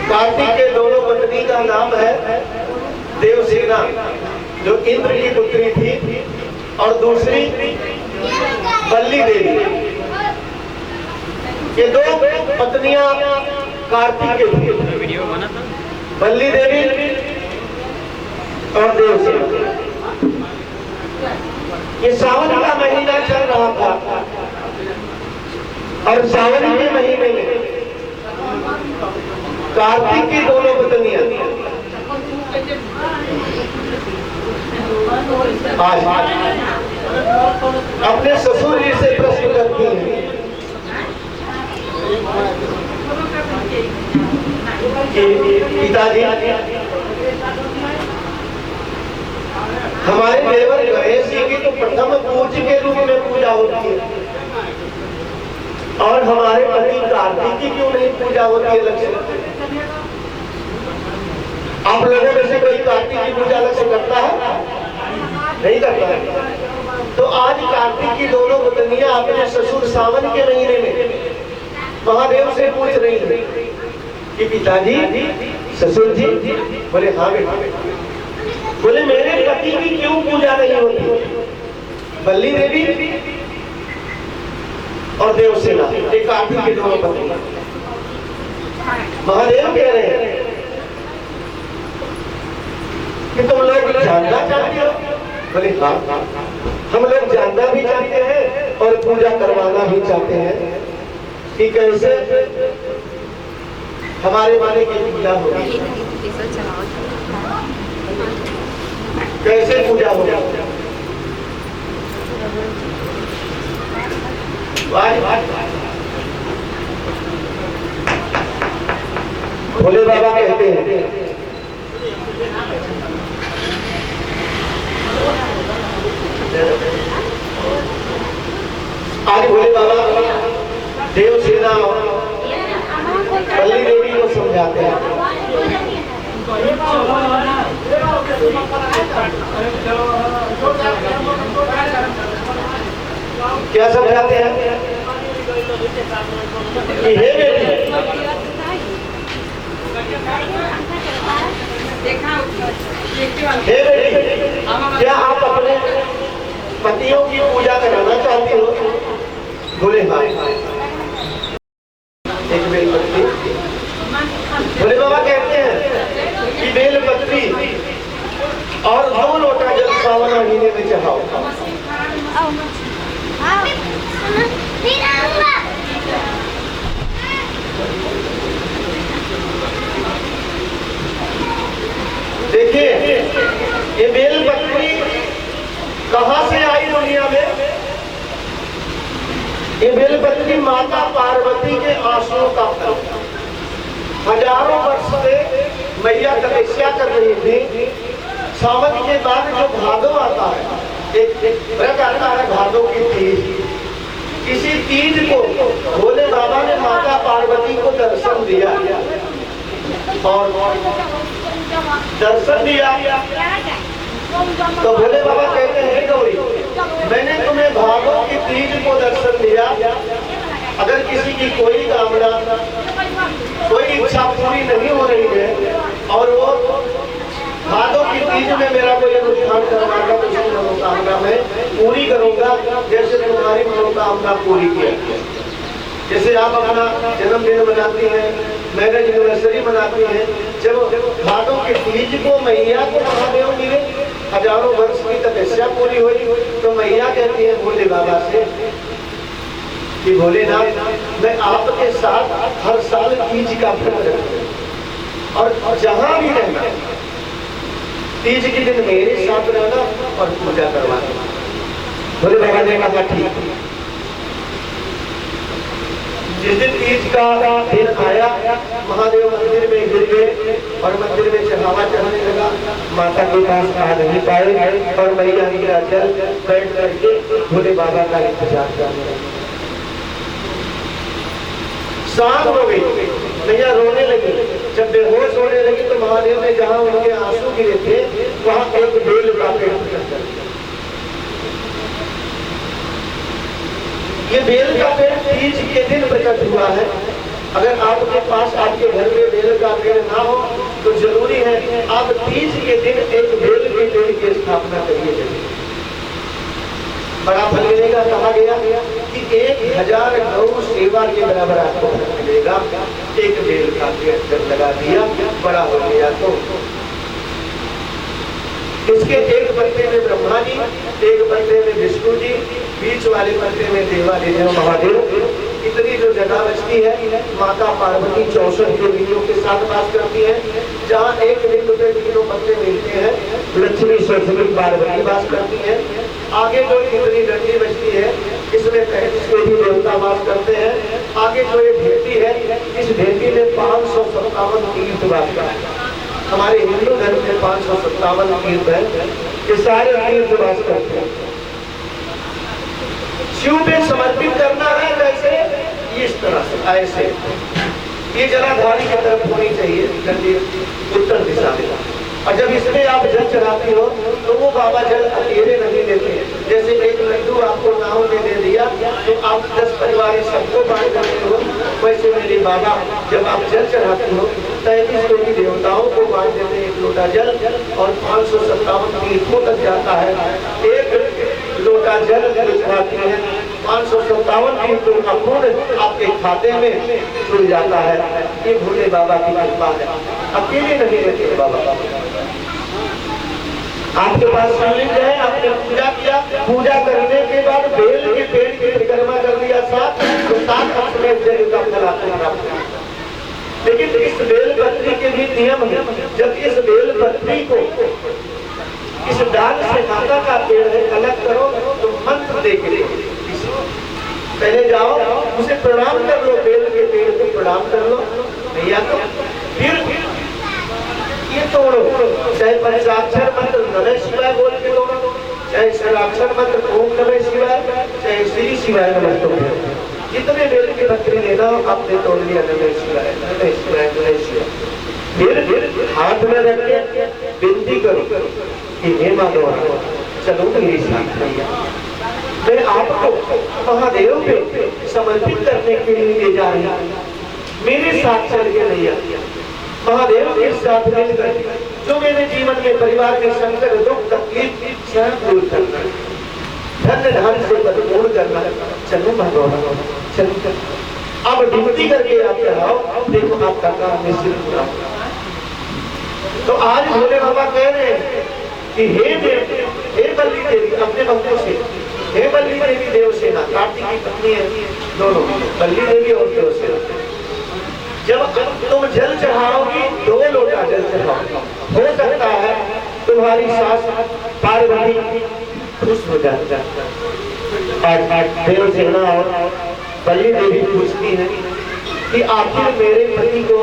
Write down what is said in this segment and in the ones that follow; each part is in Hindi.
कार्तिक के दोनों पत्नी का नाम है देवसेना, जो इंद्र की पुत्री थी, और दूसरी बल्ली देवी। ये दो पत्नियां कार्तिक के थी, बल्ली देवी और देवसेना। ये सावन का महीना चल रहा था, और सावन के महीने में कार्तिक की दोनों पत्नियां आज अपने ससुर जी से प्रश्न करती हैं कि पिताजी, हमारे देवर गणेश जी की तो प्रथम पूज्य के रूप में पूजा होती है, और हमारे पति कार्तिक की क्यों नहीं पूजा होती है? लक्ष्य आप लोगों में से कोई कार्तिक की पूजा लक्ष्य करता है? नहीं करता है। तो आज कार्तिक की दोनों पत्नियां अपने ससुर सावन के महीने में महादेव से पूछ रही है कि पिताजी, ससुर जी। बोले हाँ बेटा। बोले मेरे पति की क्यों पूजा नहीं होती? बल्ली देवी और देवसेना, एक कार्तिक के दोनों पत्नी। महादेव कह रहे हैं कि तुम लोग जानना चाहते हो? बोले हाँ, हम लोग जानना भी चाहते हैं और पूजा करवाना भी चाहते हैं कि कैसे हमारे माने की पूजा होगी, कैसे पूजा होगी। भोले बाबा कहते हैं आज भोले बाबा देवसेना और बल्ली देवी को समझाते हैं। क्या समझाते हैं? कि हे बेटी, हे बेटी, क्या आप अपने पतियों की पूजा कराना चाहती हो? बोले हाँ। एक बेलपत्री। भोले बाबा कहते हैं कि बेलपत्री और 2 लोटा जल सावन महीने में चढ़ाओ। देखिए, ये बेलपत्री कहां से आई दुनिया में? ये बेलपत्री माता पार्वती के आंसुओं का फल। हजारों वर्ष से मैया तपस्या कर रही थी। सावन के बाद जो भादो आता है, एक व्रत आता है भादो की तीज। इसी तीज को भोले बाबा ने माता पार्वती को दर्शन दिया, और दर्शन दिया तो भोले बाबा कहते हैं गौरी, मैंने तुम्हें भादो की तीज को दर्शन दिया। अगर किसी की कोई कामना, कोई इच्छा पूरी नहीं हो रही है, और वो भादो की तीज में मेरा कोई अनुष्ठान करवाएगा तो उसकी मनोकामना मैं पूरी करूंगा, जैसे तुम्हारी मनोकामना पूरी किया। जैसे आप अपना जन्मदिन मनाती हैं, मैरिज एनिवर्सरी मनाती हैं, जब भादों के तीज को मैया को महादेव मिले, हजारों वर्ष की तपस्या पूरी हुई, तो मैया कहती है भोले बाबा से कि भोलेनाथ, मैं आपके साथ हर साल तीज का व्रत रखूं, और जहां भी रहना तीज के दिन मेरे साथ रहना और पूजा करवाना। भोले बाबा ने कहा ठीक। जिस दिन तीज का दिन आया, महादेव मंदिर में गिर गए और मंदिर में चढ़ावा चढ़ने लगा। माता के पास आ नहीं पाए और मैया गिरा जल बैठ करके भोले बाबा का इंतजार करने लगी। शाम हो गई, मैया रोने लगी। जब बेहोश होने लगी तो महादेव ने जहां उनके आंसू गिरे थे वहां एक बेल का पेड़ प्रकट कर दिया। ये बेल का पेड़ तीज के दिन प्रकट हुआ है। अगर आपके पास आपके घर में बेल का पेड़ आप तीज के दिन एक बेल के पेड़ की स्थापना करिए। बड़ा फल मिलेगा। कहा गया कि 1000 गौ सेवा के बराबर आपको फल मिलेगा। एक बेल का पेड़ जब लगा दिया, बड़ा हो गया तो इसके एक पत्ते में ब्रह्मा जी, एक पत्ते में विष्णु जी, बीच वाले पत्ते में देवादिदेव महादेव। इतनी जो जगह बचती है, माता पार्वती 64 देवियों के साथ वास करती है। जहाँ एक लिंग पे तीनों पत्ते मिलते हैं, लक्ष्मी सरस्वती पार्वती वास करती है। आगे जो इतनी डंडी बचती है, इसमें 35 देवी देवता वास करते हैं। आगे जो ये ढेटी है, इस ढेटी में 557 तीर्थ वास करते हैं। हमारे हिंदू धर्म में 557 तीर्थ है, ये सारे तीर्थ वास करते हैं। शिव पे समर्पित करना है कैसे? इस तरह से, ऐसे ये जलाधारी की तरफ होनी चाहिए, गंदी उत्तर दिशा में। और जब इसमें आप जल चढ़ाते हो तो वो बाबा जल अकेले नहीं देते। जैसे एक लड्डू आपको नाव में दे दिया तो आप 10 परिवार सबको बांट देते हो, वैसे मेरे बाबा जब आप जल चढ़ाते हो 33 देवी देवताओं को बांट देते हैं एक लोटा जल, और 557 तीर्थों तक जाता है। एक लोटा जल चढ़ाती है, 557 तीर्थों का पुण्य आपके खाते में जुड़ जाता है। ये भोले बाबा की कृपा है, अकेले नहीं रहते बाबा। आपके पास शिवलिंग है, आपने पूजा किया, पूजा करने के बाद बेल के पेड़ की परिक्रमा कर दिया साथ, तो 7 अश्वमेध यज्ञ का फल आपको प्राप्त होगा। लेकिन इस बेल पत्री के भी नियम है। जब इस बेल पत्री को इस डाल से माता का पेड़ है अलग करो तो मंत्र दे के पहले जाओ, उसे प्रणाम कर लो, बेल के पेड़ को प्रणाम कर लो भैया, तो फिर ये तोड़ो। चाहे पंचाक्षर मंत्र नमः शिवाय बोल के तोड़ो, चाहे षडाक्षर मंत्र ओम नमः शिवाय, चाहे श्री शिवाय नमः। जितने बेल की पत्री लेना आपने तोड़ लिया, नमः शिवाय नमः शिवाय नमः शिवाय। फिर हाथ में रख के विनती करो कि हे माधव चलो मेरी साथ भैया, मैं आपको महादेव पे समर्पित करने के लिए ले जा रही हूँ, मेरे साथ चल के नहीं आती। महादेव के साथ मिलकर जो मेरे जीवन में परिवार के संकट दुख तकलीफ स्वयं दूर करना, धन धान से परिपूर्ण करना। चलो भगवान चलो, अब विनती करके आप चढ़ाओ, देखो आपका काम निश्चित पूरा होगा। तो आज भोले बाबा कह रहे हैं कि हे देव, हे बल्ली देवी, अपने भक्तों से, हे बल्ली देवी देवसेना, कार्तिक की पत्नी है दोनों, बल्ली देवी और देवसेना। जब तुम जल चढ़ाओगी 2 लोटा जल चढ़ाओ, हो सकता है तुम्हारी सास पार्वती खुश हो जाए। देवसेना और बल्ली देवी पूछती है कि आखिर मेरे पति को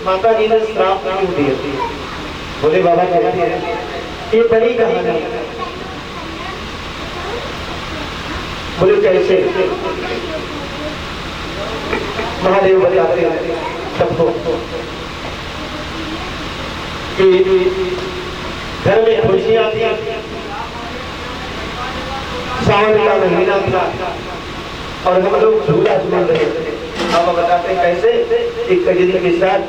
माता जी ने श्राप क्यों दिया? बोले बाबा कहते हैं ये बड़ी कहानी है। बोले कैसे? महादेव बताते हैं सबको कि घर में खुशियां थी, सावन का महीना था और हम लोग झूला झूल रहे थे। बाबा बताते कैसे? एक कजरी के साथ